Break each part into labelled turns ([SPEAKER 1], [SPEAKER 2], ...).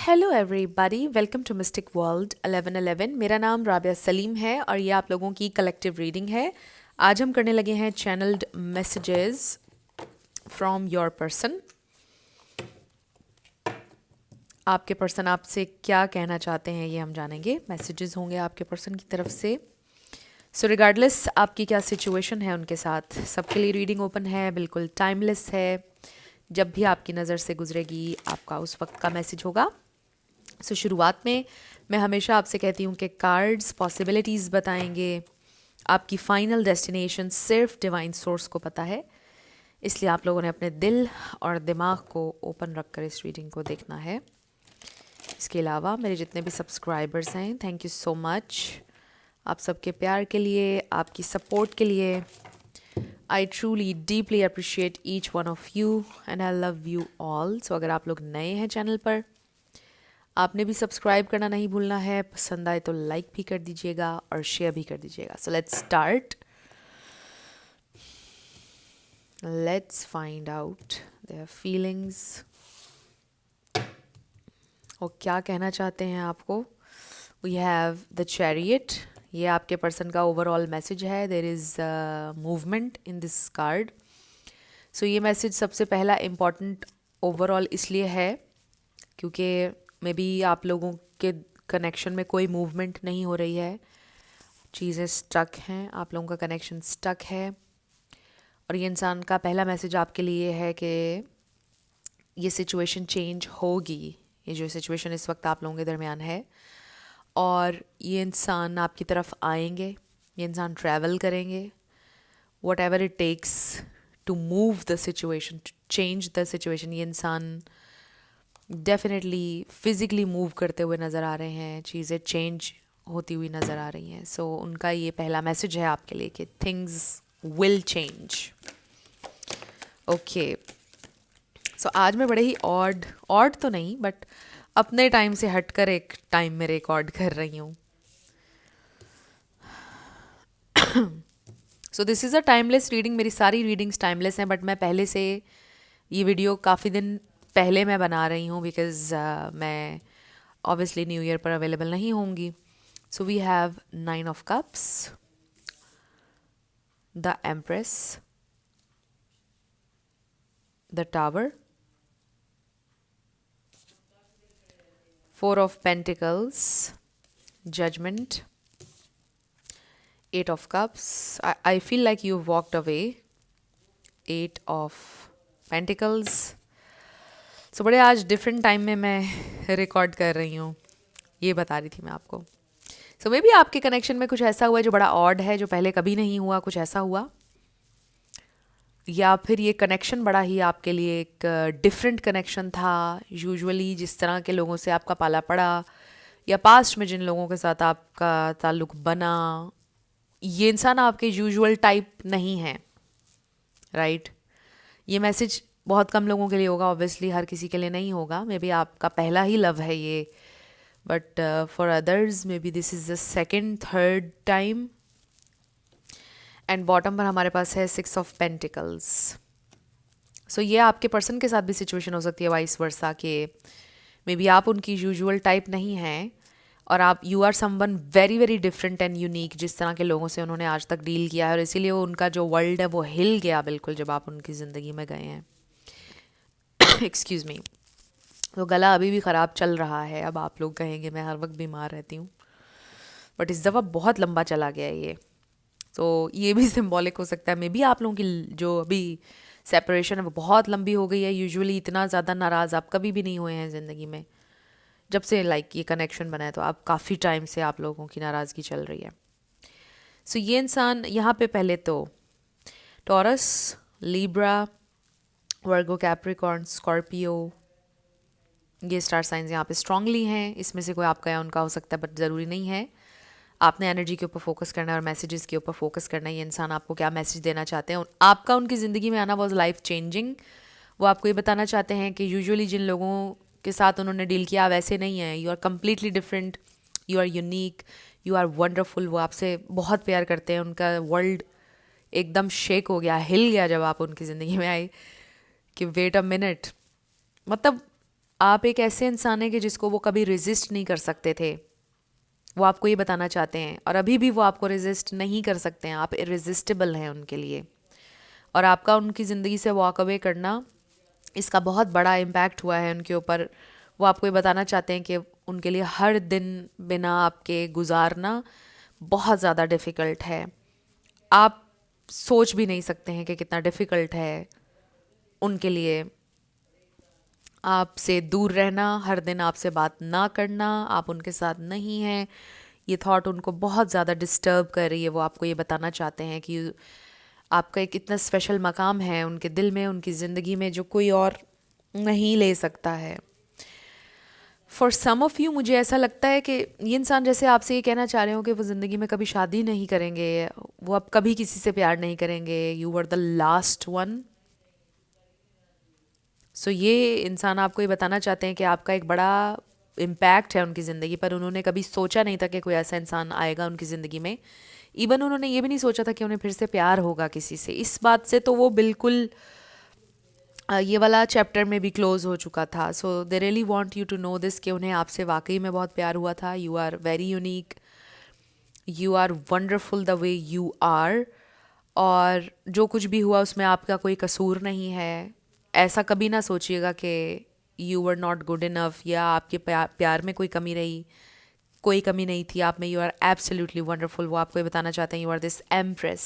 [SPEAKER 1] Hello everybody, welcome to mystic world 1111। मेरा नाम राबिया सलीम है और ये आप लोगों की कलेक्टिव रीडिंग है। आज हम करने लगे हैं channelled messages from your person. आपके पर्सन आपसे क्या कहना चाहते हैं ये हम जानेंगे। मैसेजेस होंगे आपके पर्सन की तरफ से। सो रिगार्डलेस आपकी क्या सिचुएशन है उनके साथ, सबके लिए रीडिंग ओपन है, बिल्कुल टाइमलेस है। जब भी आपकी नज़र से गुजरेगी आपका उस वक्त का मैसेज होगा। सो शुरुआत में मैं हमेशा आपसे कहती हूँ कि कार्ड्स पॉसिबिलिटीज़ बताएंगे, आपकी फाइनल डेस्टिनेशन सिर्फ डिवाइन सोर्स को पता है। इसलिए आप लोगों ने अपने दिल और दिमाग को ओपन रखकर इस रीडिंग को देखना है। इसके अलावा मेरे जितने भी सब्सक्राइबर्स हैं, थैंक यू सो मच आप सबके प्यार के लिए, आपकी सपोर्ट के लिए। I truly deeply appreciate each one of you and I love you all. So अगर आप लोग नए हैं चैनल पर, आपने भी सब्सक्राइब करना नहीं भूलना है। पसंद आए तो लाइक भी कर दीजिएगा और शेयर भी कर दीजिएगा। So let's start. Let's find out their feelings. और क्या कहना चाहते हैं आपको। We have the chariot. ये आपके पर्सन का ओवरऑल मैसेज है। There is movement in this card. So ये मैसेज सबसे पहला इम्पॉर्टेंट ओवरऑल इसलिए है क्योंकि मे बी आप लोगों के कनेक्शन में कोई मूवमेंट नहीं हो रही है, चीज़ें स्टक हैं, आप लोगों का कनेक्शन स्टक है। और ये इंसान का पहला मैसेज आपके लिए है कि ये सिचुएशन चेंज होगी। ये जो सिचुएशन इस वक्त आप लोगों के दरमियान है, और ये इंसान आपकी तरफ आएंगे, ये इंसान ट्रैवल करेंगे, whatever it takes to move the situation, to change the situation. ये इंसान डेफिनेटली फिज़िकली मूव करते हुए नज़र आ रहे हैं, चीज़ें चेंज होती हुई नज़र आ रही हैं। सो उनका ये पहला मैसेज है आपके लिए कि थिंग्स विल चेंज। ओके, सो आज मैं बड़े ही ऑड तो नहीं बट अपने टाइम से हटकर एक टाइम में रिकॉर्ड कर रही हूँ। So this is a timeless reading. मेरी सारी रीडिंग्स टाइमलेस हैं, बट मैं पहले से ये वीडियो काफ़ी दिन पहले मैं बना रही हूँ बिकॉज़ मैं ऑब्वियसली न्यू ईयर पर अवेलेबल नहीं होंगी। So we have 9 of cups, the empress, the tower, 4 of pentacles, judgement, 8 of cups. I feel like you walked away. 8 of pentacles. So बड़े आज डिफरेंट टाइम में मैं रिकॉर्ड कर रही हूँ, ये बता रही थी मैं आपको। सो मे बी आपके कनेक्शन में कुछ ऐसा हुआ है जो बड़ा ऑड है, जो पहले कभी नहीं हुआ, कुछ ऐसा हुआ, या फिर ये कनेक्शन बड़ा ही आपके लिए एक डिफरेंट कनेक्शन था। यूजुअली जिस तरह के लोगों से आपका पाला पड़ा या पास्ट में जिन लोगों के साथ आपका ताल्लुक बना, ये इंसान आपके यूजुअल टाइप नहीं है, राइट। ये मैसेज बहुत कम लोगों के लिए होगा, ऑब्वियसली हर किसी के लिए नहीं होगा। मे बी आपका पहला ही लव है ये, but for others may be this is the second third time. And bottom पर हमारे पास है 6 ऑफ पेंटिकल्स। सो ये आपके पर्सन के साथ भी सिचुएशन हो सकती है वाइस वर्सा, के मे बी आप उनकी यूजुअल टाइप नहीं हैं और आप you are someone very very different and unique, जिस तरह के लोगों से उन्होंने आज तक डील किया है, और इसीलिए वो उनका जो वर्ल्ड है वो हिल गया बिल्कुल जब आप उनकी ज़िंदगी में गए हैं। Excuse me. तो गला अभी भी ख़राब चल रहा है। अब आप लोग कहेंगे मैं हर वक्त बीमार रहती हूँ, बट इस दफ़ा बहुत लंबा चला गया है ये। तो ये भी सिम्बॉलिक हो सकता है। मे बी आप लोगों की जो अभी सेपरेशन है वो बहुत लंबी हो गई है। यूजुअली इतना ज़्यादा नाराज़ आप कभी भी नहीं हुए हैं ज़िंदगी में। जब से ये कनेक्शन बना है तो आप काफ़ी टाइम से आप लोगों की नाराज़गी चल रही है। सो ये इंसान यहाँ पे पहले तो टॉरस, लीब्रा, वर्गो, कैप्रिकॉर्न, स्कॉर्पियो, ये स्टार साइंस यहाँ पे स्ट्रांगली हैं। इसमें से कोई आपका या उनका हो सकता है, बट ज़रूरी नहीं है। आपने एनर्जी के ऊपर फोकस करना है और मैसेजेस के ऊपर फोकस करना है। ये इंसान आपको क्या मैसेज देना चाहते हैं, आपका उनकी ज़िंदगी में आना वॉज लाइफ चेंजिंग। वो आपको ये बताना चाहते हैं कि यूजुअली जिन लोगों के साथ उन्होंने डील किया वैसे नहीं है। You are completely different, you are unique, you are wonderful. वो आपसे बहुत प्यार करते हैं। उनका वर्ल्ड एकदम शेक हो गया, हिल गया जब आप उनकी ज़िंदगी में आए कि वेट अ मिनट। मतलब आप एक ऐसे इंसान हैं कि जिसको वो कभी रेजिस्ट नहीं कर सकते थे, वो आपको ये बताना चाहते हैं, और अभी भी वो आपको रेजिस्ट नहीं कर सकते हैं, आप इररेजिस्टिबल हैं उनके लिए। और आपका उनकी ज़िंदगी से वॉक अवे करना, इसका बहुत बड़ा इम्पैक्ट हुआ है उनके ऊपर। वो आपको ये बताना चाहते हैं कि उनके लिए हर दिन बिना आपके गुजारना बहुत ज़्यादा डिफ़िकल्ट है। आप सोच भी नहीं सकते हैं कि कितना डिफ़िकल्ट है उनके लिए आपसे दूर रहना, हर दिन आपसे बात ना करना, आप उनके साथ नहीं हैं। ये थॉट उनको बहुत ज़्यादा डिस्टर्ब कर रही है। वो आपको ये बताना चाहते हैं कि आपका एक इतना स्पेशल मकाम है उनके दिल में, उनकी ज़िंदगी में, जो कोई और नहीं ले सकता है। फॉर सम ऑफ़ यू मुझे ऐसा लगता है कि ये इंसान जैसे आपसे ये कहना चाह रहे हो कि वो ज़िंदगी में कभी शादी नहीं करेंगे, वो अब कभी किसी से प्यार नहीं करेंगे, you were the last one. So ये इंसान आपको ये बताना चाहते हैं कि आपका एक बड़ा इम्पैक्ट है उनकी ज़िंदगी पर। उन्होंने कभी सोचा नहीं था कि कोई ऐसा इंसान आएगा उनकी ज़िंदगी में। इवन उन्होंने ये भी नहीं सोचा था कि उन्हें फिर से प्यार होगा किसी से। इस बात से तो वो बिल्कुल ये वाला चैप्टर में भी क्लोज हो चुका था। So they really want you to know this कि उन्हें आपसे वाकई में बहुत प्यार हुआ था। You are very unique, you are wonderful the way you are, और जो कुछ भी हुआ उसमें आपका कोई कसूर नहीं है। ऐसा कभी ना सोचिएगा कि you were not good enough या आपके प्यार में कोई कमी रही। कोई कमी नहीं थी आप में। You are absolutely wonderful. वो आपको ये बताना चाहते हैं you are this empress.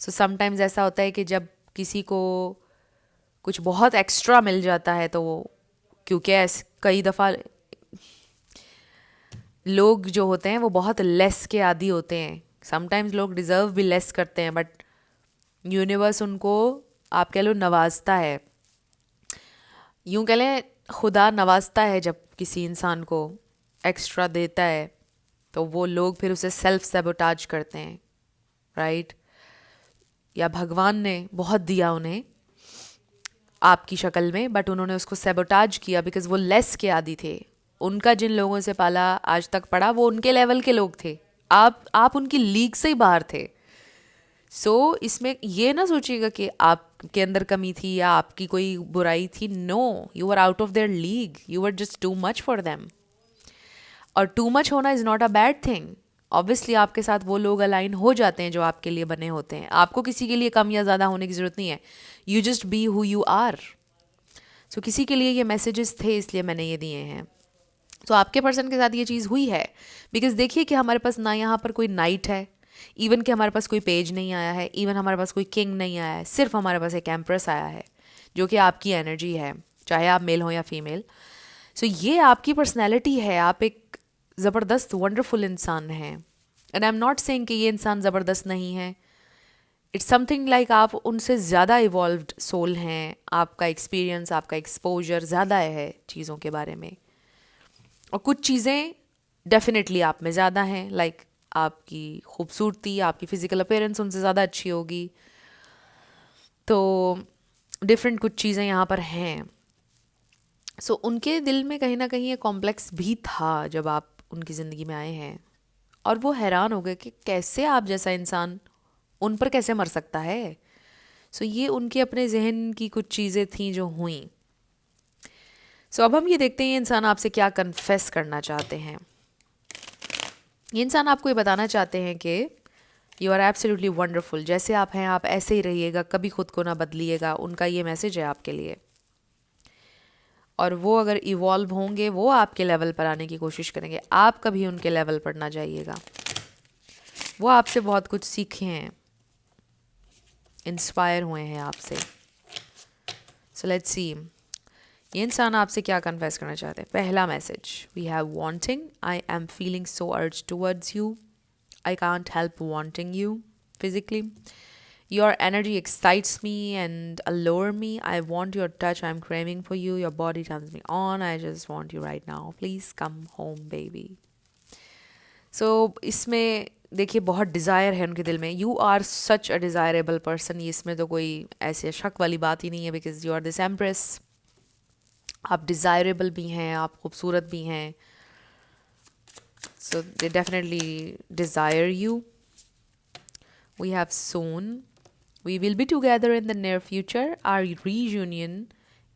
[SPEAKER 1] So sometimes ऐसा होता है कि जब किसी को कुछ बहुत एक्स्ट्रा मिल जाता है तो क्योंकि ऐसे कई दफ़ा लोग जो होते हैं वो बहुत लेस के आदी होते हैं। समटाइम्स लोग डिज़र्व भी लेस करते हैं, बट यूनिवर्स उनको, आप कह लो, नवाजता है। यूं कह लें खुदा नवाजता है जब किसी इंसान को एक्स्ट्रा देता है, तो वो लोग फिर उसे सेल्फ सेबोटाज करते हैं, राइट। या भगवान ने बहुत दिया उन्हें आपकी शक्ल में, बट उन्होंने उसको सेबोटाज किया बिकॉज वो लेस के आदी थे। उनका जिन लोगों से पाला आज तक पड़ा वो उनके लेवल के लोग थे। आप उनकी लीग से ही बाहर थे। सो इसमें ये ना सोचिएगा कि आपके अंदर कमी थी या आपकी कोई बुराई थी। No, you are out of their league, you are just too much for them. और टू मच होना is not a bad thing. Obviously आपके साथ वो लोग अलाइन हो जाते हैं जो आपके लिए बने होते हैं। आपको किसी के लिए कम या ज़्यादा होने की ज़रूरत नहीं है। You just be who you are. So किसी के लिए ये मैसेजेस थे, इसलिए मैंने ये दिए हैं। तो आपके पर्सन के साथ ये चीज़ हुई है बिकॉज देखिए कि हमारे पास ना यहाँ पर कोई नाइट है, इवन कि हमारे पास कोई पेज नहीं आया है, इवन हमारे पास कोई किंग नहीं आया है, सिर्फ हमारे पास एक एम्प्रेस आया है जो कि आपकी एनर्जी है, चाहे आप मेल हो या फीमेल। सो ये आपकी पर्सनैलिटी है। आप एक ज़बरदस्त वंडरफुल इंसान हैं। And I am not saying कि ये इंसान ज़बरदस्त नहीं है। इट्स समथिंग लाइक आप उनसे ज़्यादा इवॉल्व्ड सोल हैं। आपका एक्सपीरियंस, आपका एक्सपोजर ज़्यादा है चीज़ों के बारे में, और कुछ चीज़ें डेफिनेटली आप में ज़्यादा हैं। लाइक आपकी खूबसूरती, आपकी फ़िज़िकल अपीयरेंस उनसे ज़्यादा अच्छी होगी। तो डिफरेंट कुछ चीज़ें यहाँ पर हैं। सो उनके दिल में कहीं ना कहीं ये कॉम्प्लेक्स भी था जब आप उनकी ज़िंदगी में आए हैं, और वो हैरान हो गए कि कैसे आप जैसा इंसान उन पर कैसे मर सकता है। सो ये उनके अपने जहन की कुछ चीज़ें थीं जो हुई। सो अब हम ये देखते हैं ये इंसान आपसे क्या कन्फेस करना चाहते हैं। ये इंसान आपको ये बताना चाहते हैं कि यू आर एब्सोल्युटली वंडरफुल, जैसे आप हैं आप ऐसे ही रहिएगा, कभी खुद को ना बदलिएगा। उनका ये मैसेज है आपके लिए। और वो अगर इवॉल्व होंगे, वो आपके लेवल पर आने की कोशिश करेंगे। आप कभी उनके लेवल पर ना जाइएगा। वो आपसे बहुत कुछ सीखे हैं, इंस्पायर हुए हैं आपसे। सो लेट्स सी ये इंसान आपसे क्या कन्फेस करना चाहते हैं। पहला message, we have wanting, I am feeling so अर्ज towards you, I can't help wanting you physically, your energy excites me and allure me, I want your touch, I'm craving for you, your body turns me on, I just want you right now, please come home baby. So इसमें देखिए बहुत desire है उनके दिल में। You are such a desirable person. इसमें तो कोई ऐसे शक वाली बात ही नहीं है because you are this empress. आप डिज़ायरेबल भी हैं, आप खूबसूरत भी हैं। So they definitely desire you. We have soon, we will be together in the near future, our reunion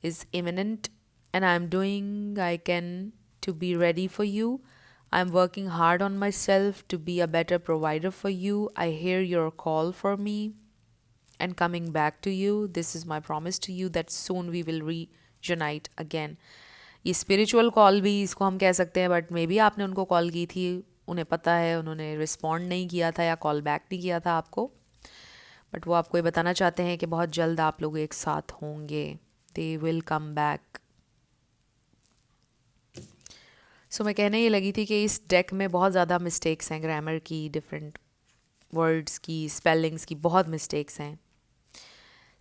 [SPEAKER 1] is imminent, and I'm doing I can to be ready for you. I'm working hard on myself to be a better provider for you. I hear your call for me and coming back to you. This is my promise to you that soon we will reunite again. ये spiritual call भी इसको हम कह सकते हैं, but may be आपने उनको call की थी, उन्हें पता है, उन्होंने रिस्पॉन्ड नहीं किया था या कॉल बैक नहीं किया था आपको, बट वो आपको ये बताना चाहते हैं कि बहुत जल्द आप लोग एक साथ होंगे. They will come back. सो मैं कहने ये लगी थी कि इस डेक में बहुत ज़्यादा मिस्टेक्स हैं, ग्रामर की, डिफरेंट वर्ड्स की, स्पेलिंग्स की बहुत मिस्टेक्स हैं.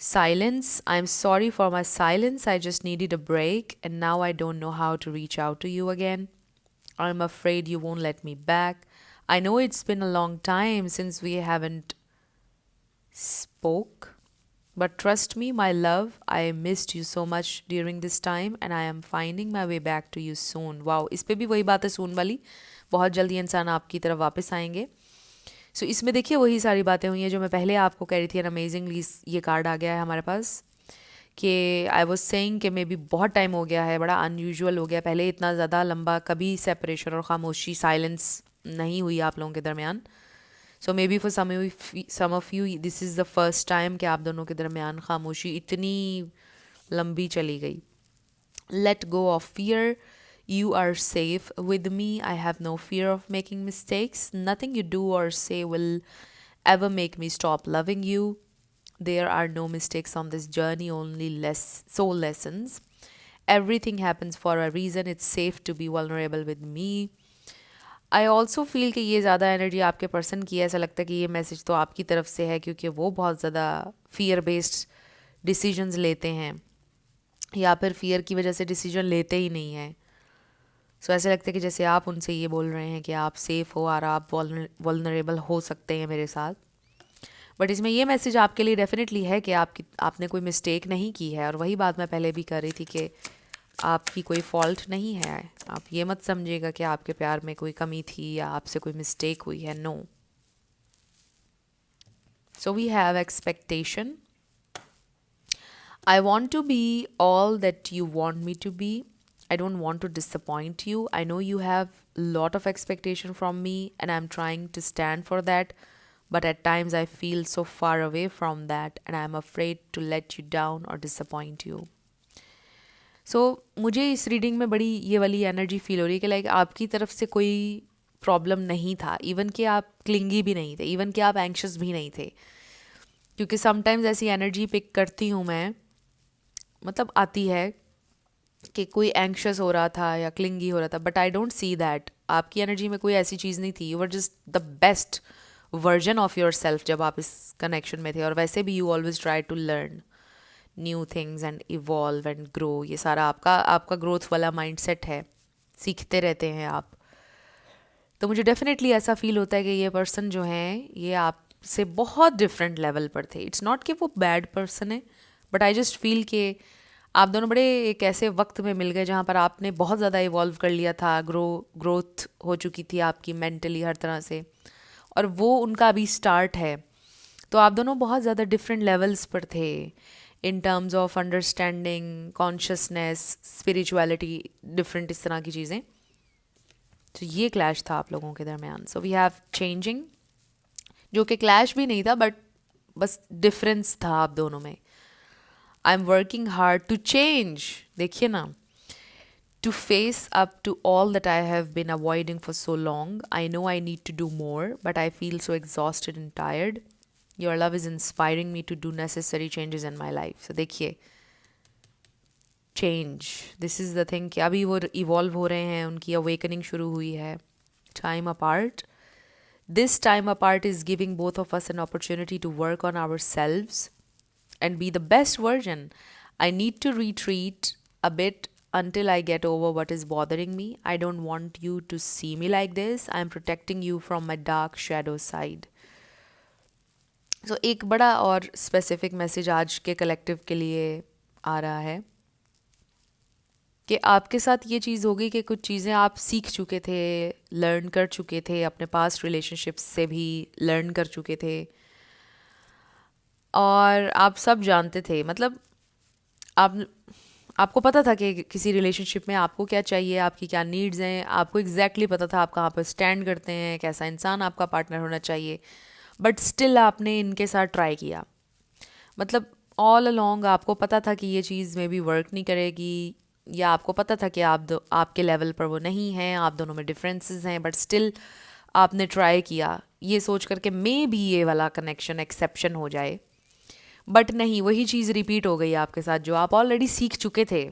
[SPEAKER 1] Silence. I'm sorry for my silence. I just needed a break and now I don't know how to reach out to you again. I'm afraid you won't let me back. I know it's been a long time since we haven't spoke. But trust me, my love, I missed you so much during this time and I am finding my way back to you soon. Wow, इस पे भी वही बात है soon वाली. बहुत जल्दी इंसान आपकी तरफ वापस आएंगे. सो इसमें देखिए वही सारी बातें हुई हैं जो मैं पहले आपको कह रही थी. एंड अमेजिंगली ये कार्ड आ गया है हमारे पास कि आई वॉज सेइंग कि मे बी बहुत टाइम हो गया है, बड़ा अनयूजुअल हो गया. पहले इतना ज़्यादा लंबा कभी सेपरेशन और खामोशी, साइलेंस नहीं हुई आप लोगों के दरमियान. So maybe for some of you this is the first time कि आप दोनों के दरमियान खामोशी इतनी लंबी चली गई. Let go of fear. You are safe with me. I have no fear of making mistakes. Nothing you do or say will ever make me stop loving you. There are no mistakes on this journey, only soul lessons. Everything happens for a reason. It's safe to be vulnerable with me. I also feel कि ये ज़्यादा energy आपके person की है. ऐसा लगता है कि ये मैसेज तो आपकी तरफ से है क्योंकि वो बहुत ज़्यादा फियर बेस्ड डिसीजंस लेते हैं या फिर फियर की वजह से डिसीजन लेते ही नहीं हैं. सो ऐसा लगता है कि जैसे आप उनसे ये बोल रहे हैं कि आप सेफ़ हो और आप वल्नरेबल हो सकते हैं मेरे साथ. बट इसमें ये मैसेज आपके लिए डेफिनेटली है कि आपने कोई मिस्टेक नहीं की है. और वही बात मैं पहले भी कर रही थी कि आपकी कोई फॉल्ट नहीं है. आप ये मत समझिएगा कि आपके प्यार में कोई कमी थी या आपसे कोई मिस्टेक हुई है. No. So we have expectation. I want to be all that you want me to be. I don't want to disappoint you. I know you have a lot of expectation from me and I'm trying to stand for that. But at times I feel so far away from that and I'm afraid to let you down or disappoint you. So मुझे इस reading में बड़ी ये वाली energy feel हो रही है कि लाइक आपकी तरफ से कोई प्रॉब्लम नहीं था. इवन कि आप क्लिंगी भी नहीं थे, इवन कि आप एंक्शस भी नहीं थे. क्योंकि समटाइम्स ऐसी एनर्जी पिक करती हूँ मैं, मतलब आती है कि कोई एंक्शस हो रहा था या क्लिंगी हो रहा था. But I don't see that. आपकी एनर्जी में कोई ऐसी चीज़ नहीं थी. You were just the best version of yourself जब आप इस कनेक्शन में थे. और वैसे भी you always try to learn new things and evolve and grow. ये सारा आपका ग्रोथ वाला माइंड सेट है. सीखते रहते हैं आप. तो मुझे डेफिनेटली ऐसा फील होता है कि ये पर्सन जो हैं ये आपसे बहुत डिफरेंट लेवल पर थे. इट्स नॉट कि वो बैड पर्सन है, बट आई जस्ट फील कि आप दोनों बड़े एक ऐसे वक्त में मिल गए जहाँ पर आपने बहुत ज़्यादा इवॉल्व कर लिया था. ग्रोथ हो चुकी थी आपकी मेंटली हर तरह से, और वो उनका अभी स्टार्ट है. तो आप दोनों बहुत ज़्यादा डिफरेंट लेवल्स पर थे in terms of understanding, consciousness, spirituality, different इस तरह की चीज़ें. तो ये क्लैश था आप लोगों के दरमियान. सो वी हैव चेंजिंग, जो कि क्लैश भी नहीं था बट बस डिफरेंस था आप दोनों में. I'm working hard to change. देखिए ना, to face up to all that I have been avoiding for so long. I know I need to do more, but I feel so exhausted and tired. Your love is inspiring me to do necessary changes in my life. So देखिए, change. This is the thing कि अभी वो evolve हो रहे हैं, उनकी awakening शुरू हुई है. Time apart. This time apart is giving both of us an opportunity to work on ourselves and be the best version. I need to retreat a bit until I get over what is bothering me. I don't want you to see me like this. I am protecting you from my dark shadow side. So एक बड़ा और specific message आज के collective के लिए आ रहा है कि आपके साथ ये चीज़ हो गई कि कुछ चीज़ें आप सीख चुके थे, लर्न कर चुके थे, अपने पास्ट रिलेशनशिप्स से भी लर्न कर चुके थे, और आप सब जानते थे. मतलब आप आपको पता था कि किसी रिलेशनशिप में आपको क्या चाहिए, आपकी क्या नीड्स हैं, आपको एग्जैक्टली पता था आप कहाँ पर स्टैंड करते हैं, कैसा इंसान आपका पार्टनर होना चाहिए, बट स्टिल आपने इनके साथ ट्राई किया। मतलब ऑल अलोंग आपको पता था कि ये चीज़ में भी वर्क नहीं करेगी, या आपको पता था कि आपके लेवल पर वो नहीं हैं, आप दोनों में डिफरेंसेस हैं, बट स्टिल आपने ट्राई किया ये सोच करके मे बी ये वाला कनेक्शन एक्सेप्शन हो जाए। बट नहीं, वही चीज़ रिपीट हो गई आपके साथ जो आप ऑलरेडी सीख चुके थे।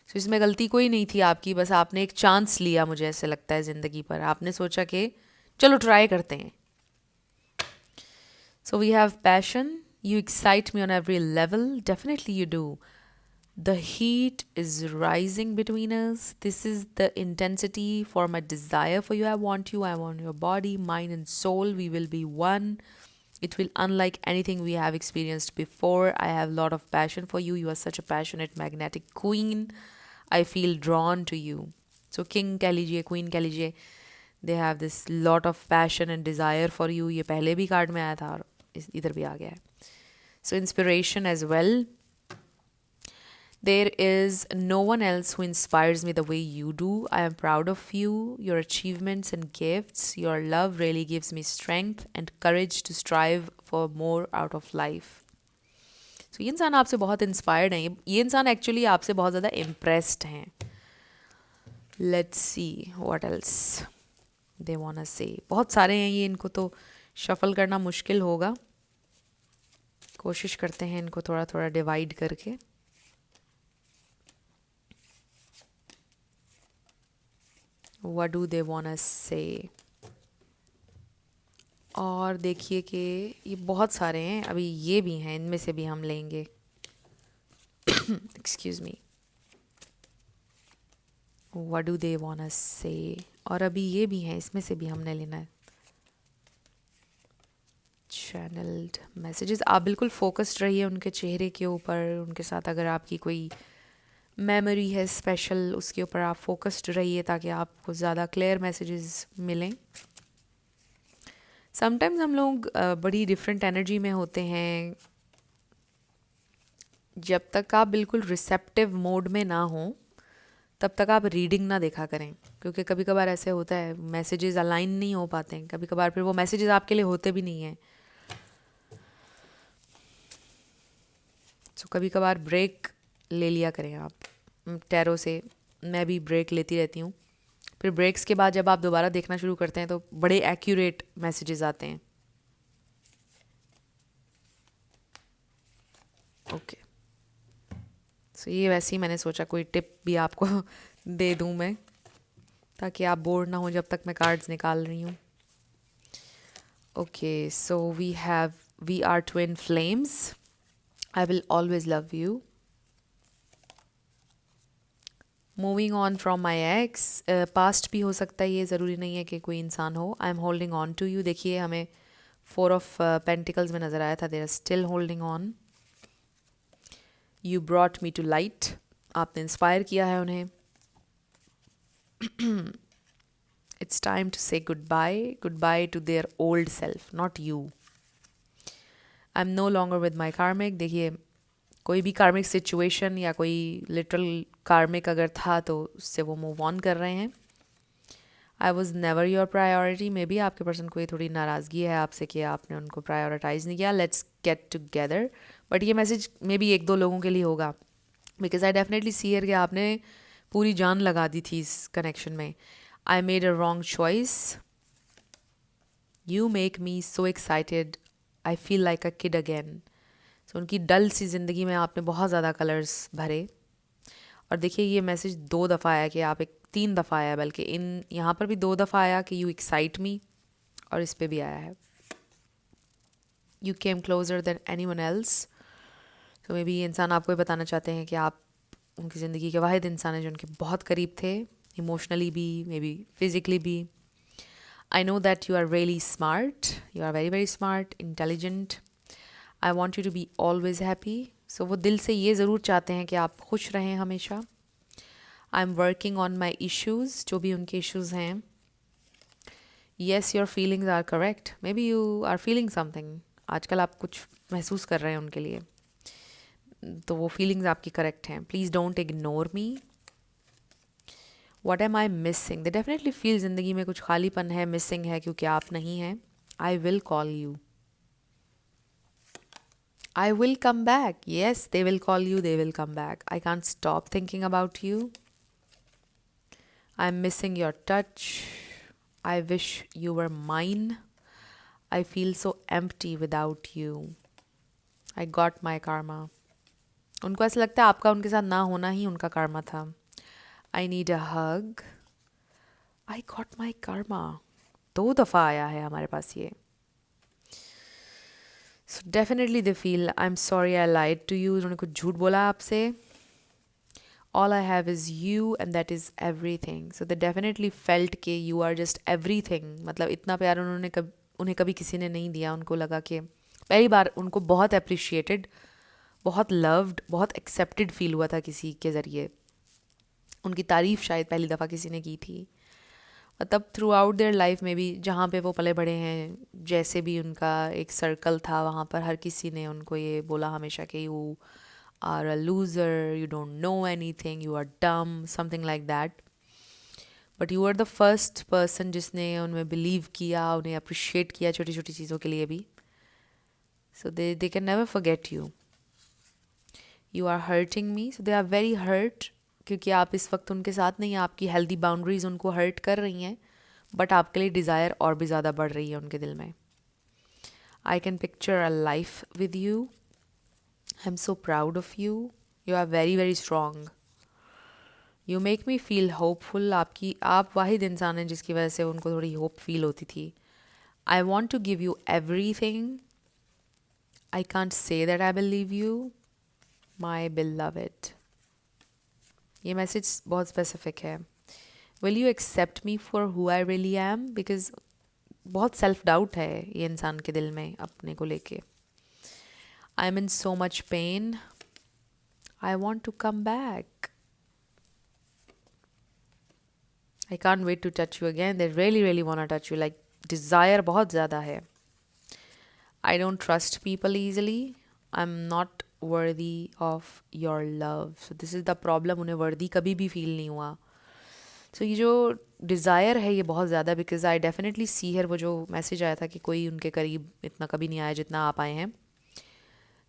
[SPEAKER 1] तो इसमें गलती कोई नहीं थी आपकी, बस आपने एक चांस लिया, मुझे ऐसे लगता है ज़िंदगी पर आपने सोचा कि चलो ट्राई करते हैं। So we have passion, you excite me on every level. Definitely you do. The heat is rising between us. This is the intensity for my desire for you. I want you. I want your body, mind, and soul. We will be one. It will unlike anything we have experienced before. I have a lot of passion for you. You are such a passionate, magnetic queen. I feel drawn to you. So king कह लीजिए, queen कह लीजिए. They have this lot of passion and desire for you. ये पहले भी card में आया था और इधर भी आ गया है. So inspiration as well. There is no one else who inspires me the way you do. I am proud of you, your achievements and gifts. Your love really gives me strength and courage to strive for more out of life. So ये इंसान आपसे बहुत inspired हैं, ये इंसान actually आपसे बहुत ज़्यादा इम्प्रेस्ड हैं. Let's see what else they wanna say. बहुत सारे हैं ये, इनको तो शफल करना मुश्किल होगा. कोशिश करते हैं इनको थोड़ा थोड़ा डिवाइड करके. What do they wanna say? और देखिए कि ये बहुत सारे हैं, अभी ये भी हैं, इनमें से भी हम लेंगे. Excuse me. What do they wanna say? और अभी ये भी हैं, इसमें से भी हमने लेना है. Channelled messages. आप बिल्कुल फोकस्ड रहिए उनके चेहरे के ऊपर, उनके साथ अगर आपकी कोई मेमोरी है स्पेशल, उसके ऊपर आप फोकस्ड रहिए ताकि आपको ज़्यादा क्लियर मैसेजेस मिलें. समटाइम्स हम लोग बड़ी डिफरेंट एनर्जी में होते हैं. जब तक आप बिल्कुल रिसेप्टिव मोड में ना हो तब तक आप रीडिंग ना देखा करें, क्योंकि कभी कभार ऐसे होता है मैसेजेस अलाइन नहीं हो पाते हैं, कभी कभार फिर वो मैसेजेस आपके लिए होते भी नहीं हैं. सो कभी कभार ब्रेक ले लिया करें आप टैरो से. मैं भी ब्रेक लेती रहती हूँ. फिर ब्रेक्स के बाद जब आप दोबारा देखना शुरू करते हैं तो बड़े एक्यूरेट मैसेजेस आते हैं. ओके. सो ये वैसे ही मैंने सोचा कोई टिप भी आपको दे दूँ मैं, ताकि आप बोर ना हो जब तक मैं कार्ड्स निकाल रही हूँ. Okay. So we are twin flames. I will always love you. Moving on from my ex. Past भी हो सकता है, ये ज़रूरी नहीं है कि कोई इंसान हो. I am holding on to you. देखिए हमें 4 ऑफ पेंटिकल्स में नज़र आया था. They are still holding on. You brought me to light. आपने इंस्पायर किया है उन्हें. It's time to say goodbye to their old self, not you. I am no longer with my karmic. देखिए कोई भी कार्मिक सिचुएशन या कोई लिटरल कार्मिक अगर था तो उससे वो मूव ऑन कर रहे हैं. I was never your priority. May be आपके पर्सन को ये थोड़ी नाराज़गी है आपसे कि आपने उनको प्रायोरिटाइज नहीं किया. Let's get together. बट ये मैसेज मे बी 1-2 लोगों के लिए होगा, because I definitely see here कि आपने पूरी जान लगा दी थी इस कनेक्शन में. I made a wrong choice. You make me so excited. I feel like a kid again. So उनकी डल सी ज़िंदगी में आपने बहुत ज़्यादा कलर्स भरे. और देखिए ये मैसेज 2 दफ़ा आया कि आप 3 दफ़ा आया, बल्कि यहाँ पर भी 2 दफ़ा आया कि यू एक्साइट मी, और इस पे भी आया है you came closure then any one else. तो मे बी ये इंसान आपको ये बताना चाहते हैं कि आप उनकी ज़िंदगी के वाहिद इंसान हैं जो उनके बहुत करीब थे, इमोशनली भी, मे बी फिज़िकली भी. I know that you are really smart. You are very very smart, intelligent. I want you to be always happy. So वो दिल से ये ज़रूर चाहते हैं कि आप खुश रहें हमेशा. I am working on my issues. जो भी उनके इश्यूज़ हैं. Yes your feelings are correct. Maybe you are feeling something. आजकल आप कुछ महसूस कर रहे हैं उनके लिए. तो वो फीलिंग्स आपकी करेक्ट हैं. Please don't ignore me. What am I missing? They definitely feel ज़िंदगी में कुछ खालीपन है, मिसिंग है, क्योंकि आप नहीं हैं. I will call you. I will come back. Yes, they will call you, they will come back. I can't stop thinking about you. I'm missing your touch. I wish you were mine. I feel so empty without you. I got my karma. उनको ऐसा लगता है आपका उनके साथ ना होना ही उनका karma था. I need a hug. I got my karma. 2 दफ़ा आया है हमारे पास ये. So definitely they feel I'm sorry I lied to you. उन्होंने कुछ झूठ बोला आपसे. All I have is you and that is everything. So they definitely felt कि you are just everything. मतलब इतना प्यार उन्हें कभी किसी ने नहीं दिया. उनको लगा कि पहली बार उनको बहुत appreciated, बहुत loved, बहुत accepted feel हुआ था किसी के ज़रिए. उनकी तारीफ़ शायद पहली दफ़ा किसी ने की थी. और तब थ्रू आउट देयर लाइफ में भी जहाँ पे वो पले बड़े हैं, जैसे भी उनका एक सर्कल था, वहाँ पर हर किसी ने उनको ये बोला हमेशा कि you are a loser, you don't know anything, you are dumb, something like that. But you are the first person जिसने उनमें बिलीव किया, उन्हें अप्रिशिएट किया छोटी छोटी चीज़ों के लिए भी. So they can never forget you. You are hurting me. So they are very hurt, क्योंकि आप इस वक्त उनके साथ नहीं हैं. आपकी हेल्दी बाउंड्रीज उनको हर्ट कर रही हैं, बट आपके लिए डिज़ायर और भी ज़्यादा बढ़ रही है उनके दिल में. I can picture a life with you. I am so proud of you. You are very very strong. You make me feel hopeful. आप वाहिद इंसान हैं जिसकी वजह से उनको थोड़ी होप फील होती थी. I want to give you everything. I can't say that I believe you, my beloved. ये मैसेज बहुत स्पेसिफिक है. Will you accept me for who I really am? Because बहुत सेल्फ डाउट है ये इंसान के दिल में अपने को लेके. I am in so much pain. I want to come back. I can't wait to touch you again. They really really want to touch you. Like desire बहुत ज़्यादा है. I don't trust people easily. I am not worthy of your love. So this is the problem. उन्हें वर्दी कभी भी feel नहीं हुआ. सो ये जो डिज़ायर है ये बहुत ज़्यादा, बिकॉज आई डेफिनेटली सी हर. वो जो मैसेज आया था कि कोई उनके करीब इतना कभी नहीं आया जितना आप आए हैं.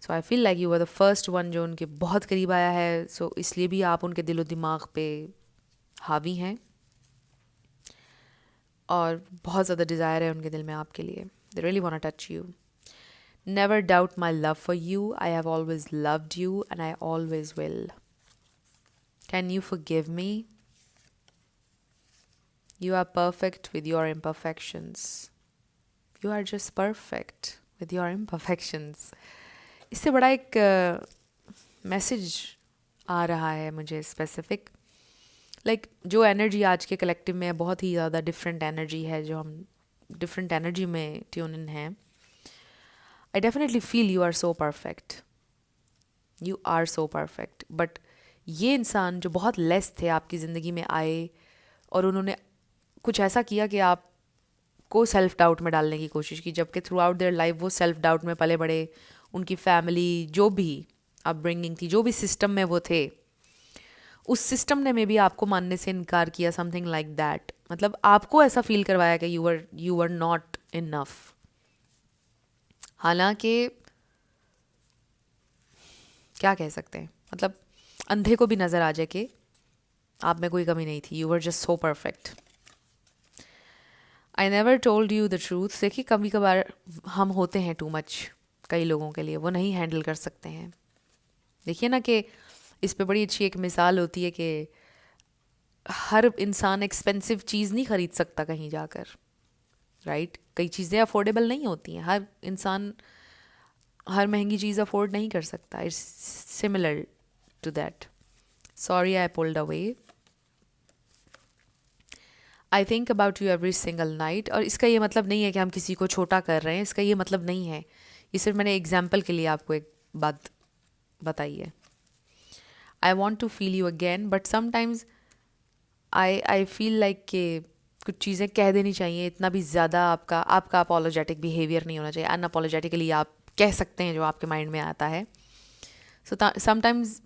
[SPEAKER 1] So I feel like you are the first one जो उनके बहुत करीब आया है. सो इसलिए भी आप उनके दिलो दिमाग पे हावी हैं, और बहुत ज़्यादा डिज़ायर है उनके दिल में आपके लिए. They really want to touch you. Never doubt my love for you. I have always loved you and I always will. Can you forgive me? You are perfect with your imperfections. You are just perfect with your imperfections. इससे बड़ा एक message आ रहा है मुझे specific. Like जो energy आज के collective में बहुत ही ज़्यादा डिफरेंट एनर्जी है, जो हम डिफरेंट एनर्जी में ट्यून इन हैं. I definitely feel you are so perfect. You are so perfect. But ये इंसान जो बहुत लेस थे आपकी ज़िंदगी में आए, और उन्होंने कुछ ऐसा किया कि आपको सेल्फ डाउट में डालने की कोशिश की, जबकि थ्रू आउट देयर लाइफ वो सेल्फ डाउट में पले बड़े. उनकी फैमिली जो भी अपब्रिंगिंग थी, जो भी सिस्टम में वो थे, उस सिस्टम ने मे भी आपको मानने से इनकार किया. Something like that. मतलब आपको ऐसा फील करवाया कि यू आर नॉट इनफ. हालांकि क्या कह सकते हैं, मतलब अंधे को भी नज़र आ जाए कि आप में कोई कमी नहीं थी. You were just so perfect. I never told you the truth. देखिए कभी कभार हम होते हैं टू मच कई लोगों के लिए, वो नहीं हैंडल कर सकते हैं. देखिए ना कि इस पे बड़ी अच्छी एक मिसाल होती है कि हर इंसान एक्सपेंसिव चीज़ नहीं ख़रीद सकता कहीं जाकर, राइट? कई चीज़ें अफोर्डेबल नहीं होती हैं. हर इंसान हर महंगी चीज़ अफोर्ड नहीं कर सकता. It's similar to that. Sorry I pulled away. I think about you every single night. और इसका ये मतलब नहीं है कि हम किसी को छोटा कर रहे हैं, इसका ये मतलब नहीं है. ये सिर्फ मैंने एग्जाम्पल के लिए आपको एक बात बताई है. I want to feel you again, but sometimes I feel like कि कुछ चीज़ें कह देनी चाहिए. इतना भी ज़्यादा आपका अपोलोजेटिक बिहेवियर नहीं होना चाहिए. अनअपोलोजेटिकली आप कह सकते हैं जो आपके माइंड में आता है. So sometimes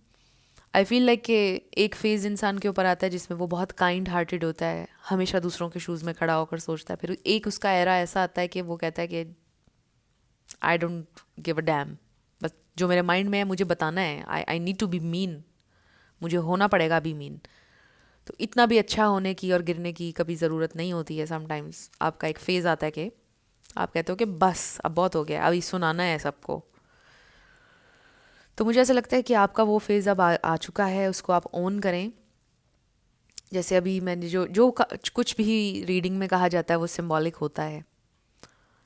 [SPEAKER 1] I feel like कि एक फेज़ इंसान के ऊपर आता है जिसमें वो बहुत काइंड हार्टेड होता है, हमेशा दूसरों के शूज़ में खड़ा होकर सोचता है। फिर एक उसका एरा ऐसा आता है कि वो कहता है कि I don't give a damn, बस जो मेरे माइंड में है मुझे बताना है, I need to be mean, मुझे होना पड़ेगा अभी मीन। तो इतना भी अच्छा होने की और गिरने की कभी ज़रूरत नहीं होती है। समटाइम्स आपका एक फेज़ आता है कि आप कहते हो कि बस अब बहुत हो गया, अभी सुनाना है सबको। तो मुझे ऐसा लगता है कि आपका वो फेज़ अब आ चुका है, उसको आप ओन करें। जैसे अभी मैंने कुछ भी रीडिंग में कहा जाता है वो सिंबॉलिक होता है।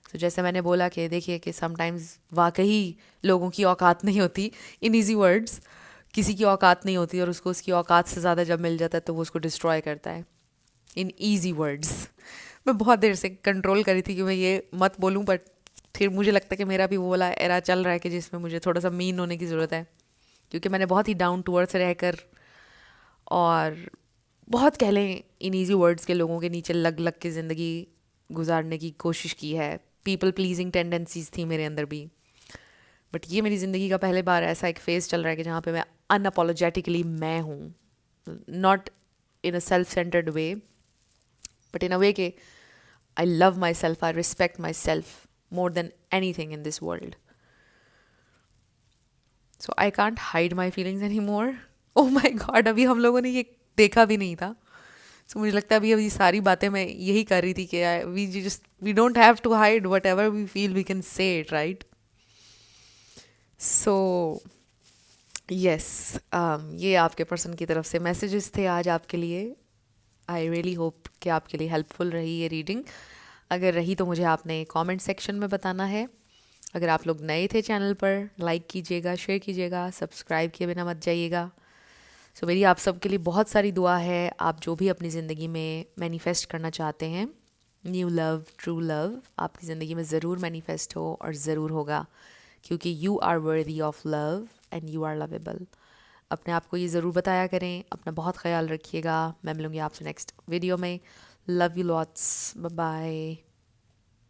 [SPEAKER 1] तो जैसे मैंने बोला कि देखिए कि समटाइम्स वाकई लोगों की औकात नहीं होती, इन ईजी वर्ड्स, किसी की औकात नहीं होती और उसको उसकी औकात से ज़्यादा जब मिल जाता है तो वो उसको डिस्ट्रॉय करता है। इन ईजी वर्ड्स मैं बहुत देर से कंट्रोल करी थी कि मैं ये मत बोलूं, बट फिर मुझे लगता है कि मेरा भी वो वाला एरा चल रहा है कि जिसमें मुझे थोड़ा सा मीन होने की ज़रूरत है, क्योंकि मैंने बहुत ही डाउन टू अर्थ रहकर और बहुत कह लें इन ईजी वर्ड्स के लोगों के नीचे लग लग के ज़िंदगी गुजारने की कोशिश की है। पीपल प्लीजिंग टेंडेंसीज थी मेरे अंदर भी। बट ये मेरी ज़िंदगी का पहले बार ऐसा एक फेज़ चल रहा है कि जहाँ पे मैं अनअपोलोजेटिकली मैं हूँ, not in a self centred way but in a way के I love myself, I respect myself more than anything in this world. So I can't hide my feelings anymore. Oh my God, अभी हम लोगों ने ये देखा भी नहीं था। सो मुझे लगता है अभी अभी सारी बातें मैं यही कर रही थी कि we don't have to hide whatever we feel, we can say it, right? So yes, ये आपके पर्सन की तरफ से मैसेजेस थे आज आपके लिए। आई रियली होप कि आपके लिए हेल्पफुल रही ये रीडिंग। अगर रही तो मुझे आपने कमेंट सेक्शन में बताना है। अगर आप लोग नए थे चैनल पर, लाइक कीजिएगा, शेयर कीजिएगा, सब्सक्राइब किए बिना मत जाइएगा। सो मेरी आप सबके लिए बहुत सारी दुआ है। आप जो भी अपनी ज़िंदगी में मैनिफेस्ट करना चाहते हैं, न्यू लव, ट्रू लव, आपकी ज़िंदगी में ज़रूर मैनिफेस्ट हो और ज़रूर होगा, क्योंकि you are worthy of love and you are lovable. अपने आप को ये ज़रूर बताया करें। अपना बहुत ख्याल रखिएगा। मैं मिलूँगी आपसे नेक्स्ट वीडियो में। Love you lots, bye bye.